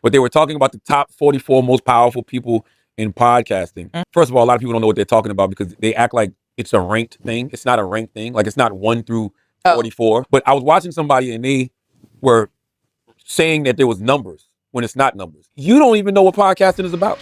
But they were talking about the top 44 most powerful people in podcasting. First of all, a lot of people don't know what they're talking about because they act like it's a ranked thing. It's not a ranked thing. Like it's not 1 through 44. But I was watching somebody and they were saying that there was numbers when it's not numbers. You don't even know what podcasting is about.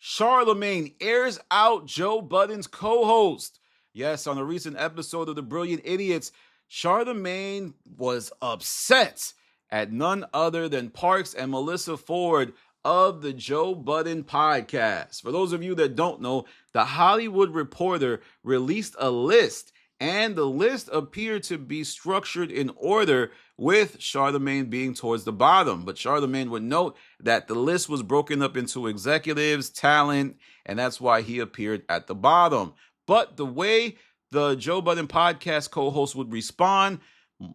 Charlamagne airs out Joe Budden's co-host. Yes, on a recent episode of The Brilliant Idiots, Charlamagne was upset at none other than Parks and Melissa Ford of the Joe Budden podcast. For those of you that don't know, The Hollywood Reporter released a list, and the list appeared to be structured in order, with Charlamagne being towards the bottom. But Charlamagne would note that the list was broken up into executives, talent, and that's why he appeared at the bottom. But the way the Joe Budden podcast co-host would respond,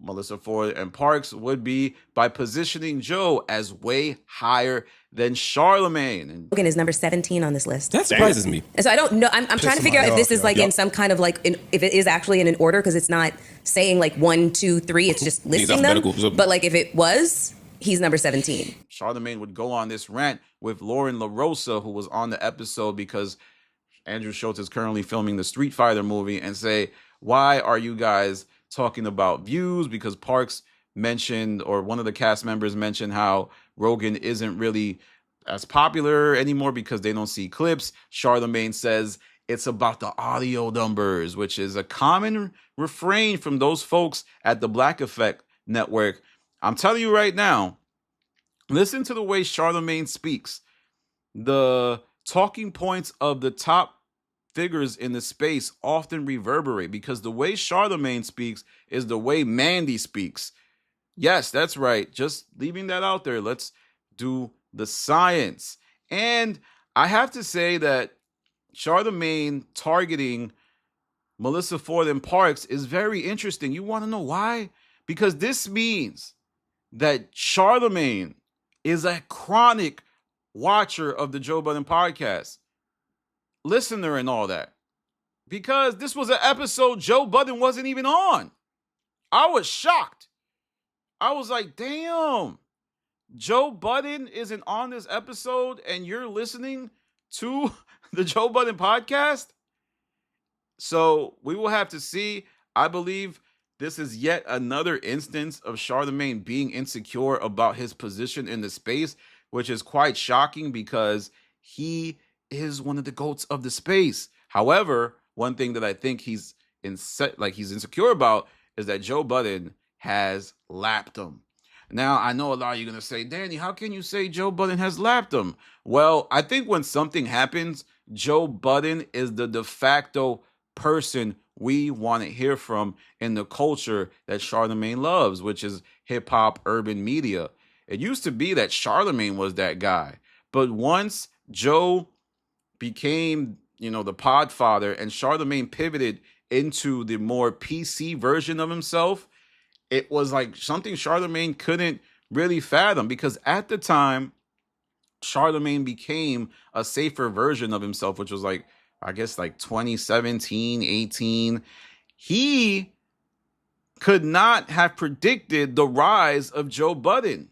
Melissa Ford and Parks, would be by positioning Joe as way higher than Charlamagne. And Rogan is number 17 on this list. That surprises me. And so I don't know. I'm trying to figure out if this is like in some kind of like, if it is actually in an order, because it's not saying like 1, 2, 3. It's just listing them. But like if it was, he's number 17. Charlamagne would go on this rant with Lauren LaRosa, who was on the episode because Andrew Schultz is currently filming the Street Fighter movie, and say, why are you guys talking about views? Because Parks mentioned, or one of the cast members mentioned, how Rogan isn't really as popular anymore because they don't see clips. Charlamagne says it's about the audio numbers, which is a common refrain from those folks at the Black Effect Network. I'm telling you right now, listen to the way Charlamagne speaks. The talking points of the top figures in the space often reverberate, because the way Charlamagne speaks is the way Mandy speaks. Yes, that's right. Just leaving that out there. Let's do the science. And I have to say that Charlamagne targeting Melissa Ford and Parks is very interesting. You want to know why? Because this means that Charlamagne is a chronic watcher of the Joe Budden podcast, listener and all that, because this was an episode Joe Budden wasn't even on. I was shocked. I was like, damn, Joe Budden isn't on this episode and you're listening to the Joe Budden podcast? So we will have to see. I believe this is yet another instance of Charlamagne being insecure about his position in the space, which is quite shocking because he is one of the GOATs of the space. However, one thing that I think he's insecure about is that Joe Budden has lapped him. Now, I know a lot of you are going to say, Danny, how can you say Joe Budden has lapped him? Well, I think when something happens, Joe Budden is the de facto person we want to hear from in the culture that Charlamagne loves, which is hip-hop, urban media. It used to be that Charlamagne was that guy. But once Joe became, the podfather, and Charlamagne pivoted into the more PC version of himself, it was like something Charlamagne couldn't really fathom, because at the time, Charlamagne became a safer version of himself, which was like, I guess like 2017, 18. He could not have predicted the rise of Joe Budden.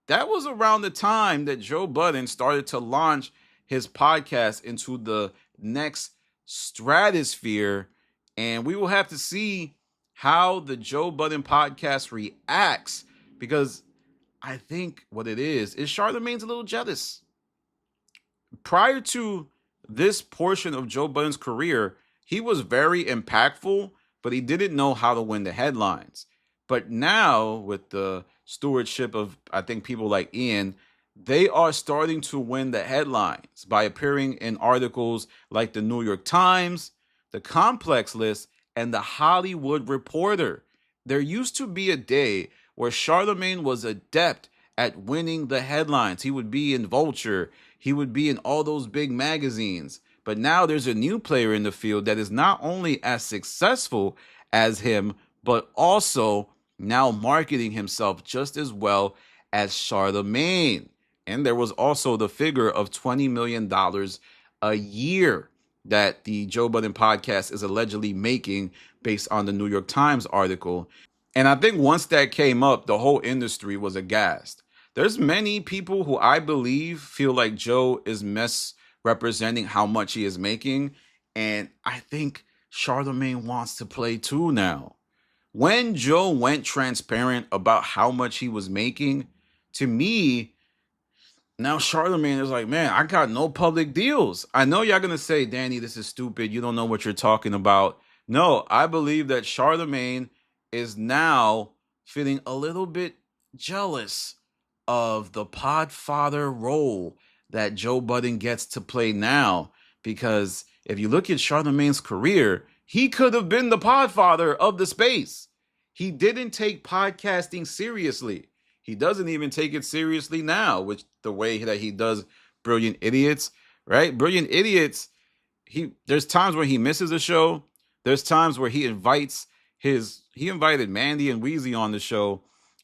That was around the time that Joe Budden started to launch his podcast into the next stratosphere. And we will have to see how the Joe Budden podcast reacts, because I think what it is Charlamagne's a little jealous. Prior to this portion of Joe Budden's career, he was very impactful, but he didn't know how to win the headlines. But now, with the stewardship of, I think, people like Ian, they are starting to win the headlines by appearing in articles like the New York Times, the Complex List, and the Hollywood Reporter. There used to be a day where Charlamagne was adept at winning the headlines. He would be in Vulture. He would be in all those big magazines. But now there's a new player in the field that is not only as successful as him, but also now marketing himself just as well as Charlamagne. And there was also the figure of $20 million a year that the Joe Budden podcast is allegedly making based on the New York Times article. And I think once that came up, the whole industry was aghast. There's many people who I believe feel like Joe is misrepresenting how much he is making. And I think Charlamagne wants to play too now. When Joe went transparent about how much he was making, to me, now Charlamagne is like, man, I got no public deals. I know y'all gonna say, Danny, this is stupid. You don't know what you're talking about. No, I believe that Charlamagne is now feeling a little bit jealous of the podfather role that Joe Budden gets to play now. Because if you look at Charlamagne's career, he could have been the podfather of the space. He didn't take podcasting seriously. He doesn't even take it seriously now, which the way that he does Brilliant Idiots, right? Brilliant Idiots, there's times where he misses a show. There's times where he invited Mandy and Weezy on the show,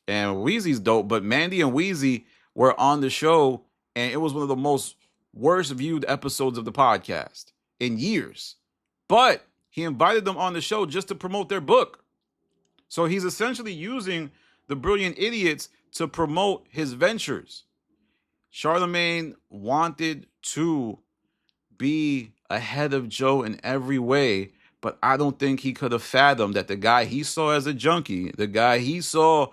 and Weezy's dope, but Mandy and Weezy were on the show, and it was one of the most worst viewed episodes of the podcast in years. But he invited them on the show just to promote their book. So he's essentially using the Brilliant Idiots to promote his ventures. Charlamagne wanted to be ahead of Joe in every way, but I don't think he could have fathomed that the guy he saw as a junkie, the guy he saw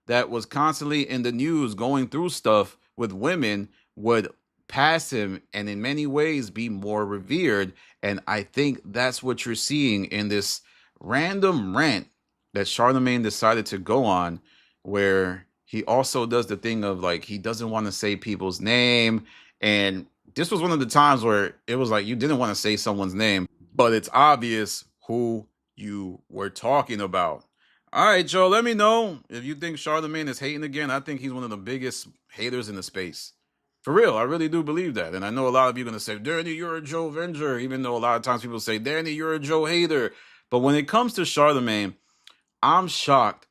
that was constantly in the news going through stuff with women, would pass him and in many ways be more revered. And I think that's what you're seeing in this random rant that Charlamagne decided to go on, where he also does the thing of like, he doesn't want to say people's name. And this was one of the times where it was like, you didn't want to say someone's name, but it's obvious who you were talking about. All right, Joe, let me know if you think Charlamagne is hating again. I think he's one of the biggest haters in the space. For real, I really do believe that. And I know a lot of you are going to say, Danny, you're a Joe Venger, even though a lot of times people say, Danny, you're a Joe hater. But when it comes to Charlamagne, I'm shocked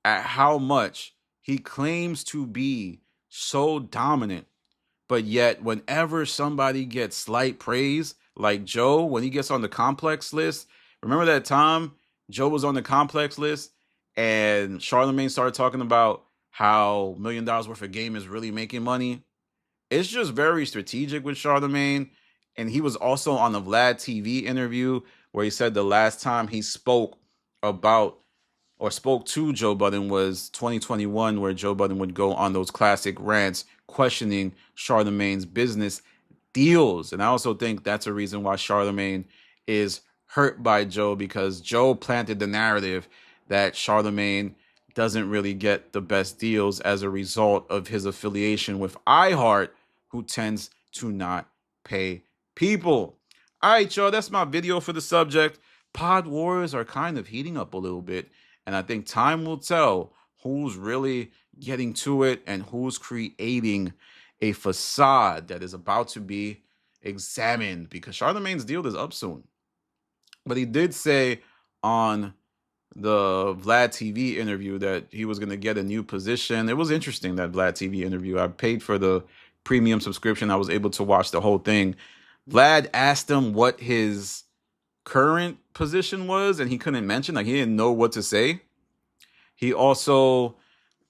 at how much he claims to be so dominant. But yet, whenever somebody gets slight praise, like Joe, when he gets on the complex list, remember that time Joe was on the complex list and Charlamagne started talking about how $1 million worth of game is really making money? It's just very strategic with Charlamagne. And he was also on the Vlad TV interview where he said the last time he spoke about or spoke to Joe Budden was 2021, where Joe Budden would go on those classic rants questioning Charlamagne's business deals. And I also think that's a reason why Charlamagne is hurt by Joe, because Joe planted the narrative that Charlamagne doesn't really get the best deals as a result of his affiliation with iHeart, who tends to not pay people. All right, y'all, that's my video for the subject. Pod wars are kind of heating up a little bit, and I think time will tell who's really getting to it and who's creating a facade that is about to be examined, because Charlamagne's deal is up soon. But he did say on the Vlad TV interview that he was going to get a new position. It was interesting, that Vlad TV interview. I paid for the premium subscription. I was able to watch the whole thing. Vlad asked him what his current position was, and he couldn't mention, like he didn't know what to say. He also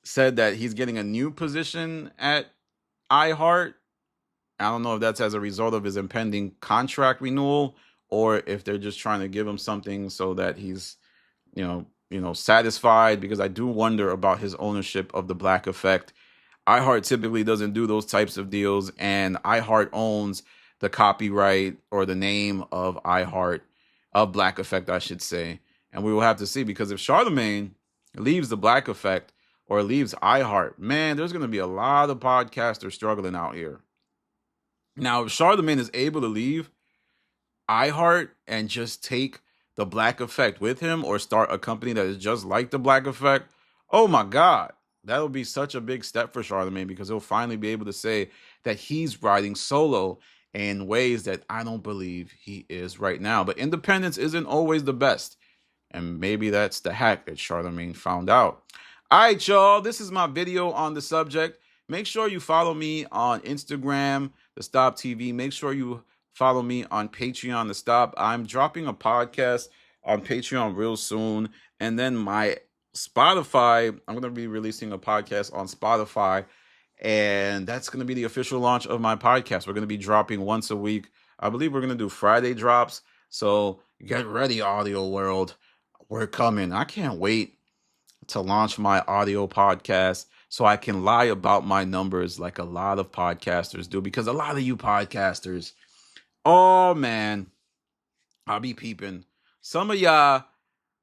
said that he's getting a new position at iHeart. I don't know if that's as a result of his impending contract renewal, or if they're just trying to give him something so that he's satisfied, because I do wonder about his ownership of the Black Effect. iHeart typically doesn't do those types of deals, and iHeart owns the copyright or the name of iHeart, of Black Effect, I should say. And we will have to see, because if Charlamagne leaves the Black Effect or leaves iHeart, man, there's going to be a lot of podcasters struggling out here. Now, if Charlamagne is able to leave iHeart and just take the Black Effect with him, or start a company that is just like the Black Effect, oh my God, that would be such a big step for Charlamagne, because he'll finally be able to say that he's riding solo in ways that I don't believe he is right now. But independence isn't always the best, and maybe that's the hack that Charlamagne found out. All right, y'all, this is my video on the subject. Make sure you follow me on Instagram, The Stop TV. Make sure you follow me on Patreon, The Stop. I'm dropping a podcast on Patreon real soon. And then my Spotify, I'm going to be releasing a podcast on Spotify, and that's going to be the official launch of my podcast. We're going to be dropping once a week. I believe we're going to do Friday drops. So get ready, audio world. We're coming. I can't wait to launch my audio podcast so I can lie about my numbers like a lot of podcasters do, because a lot of you podcasters, oh man, I'll be peeping. Some of y'all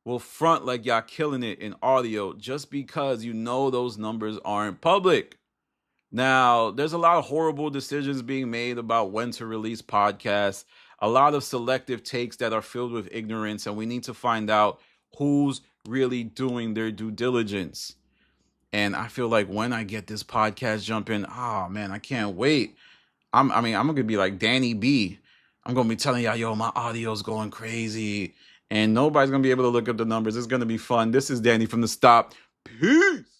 will front like y'all killing it in audio just because you know those numbers aren't public. Now, there's a lot of horrible decisions being made about when to release podcasts, a lot of selective takes that are filled with ignorance, and we need to find out who's really doing their due diligence. And I feel like when I get this podcast jumping, oh man, I can't wait. I'm gonna be like Danny B. I'm gonna be telling y'all, yo, my audio's going crazy, and nobody's gonna be able to look up the numbers. It's gonna be fun. This is Danny from The Stop. Peace.